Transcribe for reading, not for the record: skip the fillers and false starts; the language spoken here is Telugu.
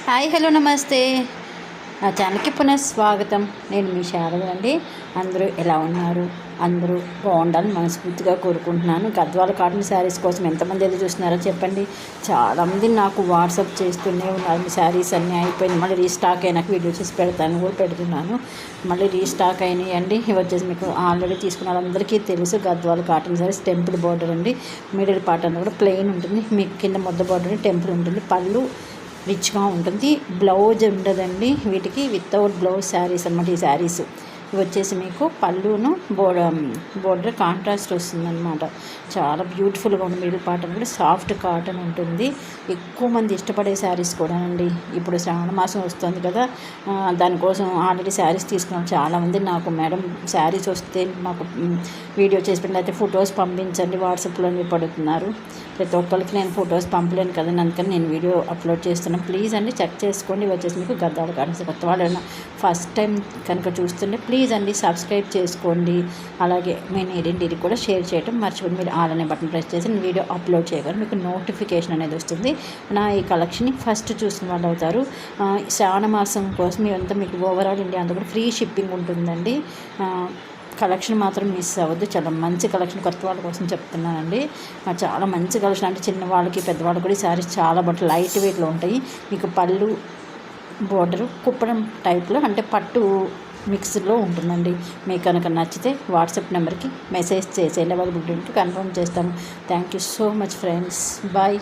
హాయ్ హలో నమస్తే. నా ఛానల్కి పునఃస్వాగతం. నేను మీ శారద అండి. అందరూ ఎలా ఉన్నారు? అందరూ బాగుండాలని మనస్ఫూర్తిగా కోరుకుంటున్నాను. గద్వాల కాటన్ శారీస్ కోసం ఎంతమంది ఎదురు చూస్తున్నారో చెప్పండి. చాలామంది నాకు వాట్సాప్ చేస్తూనే ఉన్నారు, మీ శారీస్ అన్నీ అయిపోయింది, మళ్ళీ రీస్టాక్ అయినాక వీడియో చేసి పెడుతున్నాను. మళ్ళీ రీస్టాక్ అయినాయి అండి. ఇవి వచ్చేసి మీకు ఆల్రెడీ తీసుకున్న వాళ్ళందరికీ తెలుసు. Gadwal cotton saris temple border అండి. మిడిల్ పార్ట్ అంతా కూడా ప్లెయిన్ ఉంటుంది. మీకు కింద మొద్ద బార్డర్ టెంపుల్ ఉంటుంది. పళ్ళు రిచ్గా ఉంటుంది. బ్లౌజ్ ఉండదండి వీటికి, వితౌట్ బ్లౌజ్ శారీస్ అన్నమాట. ఈ శారీస్ ఇవి వచ్చేసి మీకు పళ్ళును బోర్డర్ కాంట్రాస్ట్ వస్తుందన్నమాట. చాలా బ్యూటిఫుల్గా ఉంది. మిడిల్ పార్ట్ కూడా సాఫ్ట్ కాటన్ ఉంటుంది. ఎక్కువ మంది ఇష్టపడే శారీస్ కూడా అండి. ఇప్పుడు శ్రావణ మాసం వస్తుంది కదా, దానికోసం ఆల్రెడీ శారీస్ తీసుకున్నాం చాలామంది. నాకు మేడం శారీస్ వస్తే మాకు వీడియో చేసి పెట్టండి, అయితే ఫొటోస్ పంపించండి వాట్సాప్లో పడుతున్నారు. ప్రతి ఒక్కరికి నేను ఫొటోస్ పంపలేను కదండి, అందుకని నేను వీడియో అప్లోడ్ చేస్తున్నాను. ప్లీజ్ అండి చెక్ చేసుకోండి. వచ్చేసి మీకు గద్వాల కాటన్ కొత్త వాళ్ళు ఫస్ట్ టైం కనుక చూస్తుంటే ప్లీజ్ అండి సబ్స్క్రైబ్ చేసుకోండి. అలాగే మీ నీరింటికి కూడా షేర్ చేయడం మర్చిపోండి. మీరు ఆల్ అనే బటన్ ప్రెస్ చేసి నేను వీడియో అప్లోడ్ చేయగలరు, మీకు నోటిఫికేషన్ అనేది వస్తుంది. నా ఈ కలెక్షన్ని ఫస్ట్ చూసిన వాళ్ళు అవుతారు. శ్రావణ మాసం కోసం ఇదంతా మీకు ఓవరాల్ ఇండియా అంతా కూడా ఫ్రీ షిప్పింగ్ ఉంటుందండి. కలెక్షన్ మాత్రం మిస్ అవ్వద్దు. చాలా మంచి కలెక్షన్ కొత్త వాళ్ళ కోసం చెప్తున్నానండి. చాలా మంచి కలెక్షన్ అంటే చిన్నవాళ్ళకి పెద్దవాళ్ళకి కూడా ఈ శారీస్ చాలా బట్ లైట్ వెయిట్లో ఉంటాయి. మీకు పళ్ళు బోర్డరు కుప్పడం టైప్లో అంటే పట్టు మిక్స్లో ఉంటుందండి. మీకు కనుక నచ్చితే వాట్సాప్ నెంబర్కి మెసేజ్ చేసేయండి, అవైలబిలిటీ కన్ఫర్మ్ చేస్తాము. Thank you so much friends. Bye.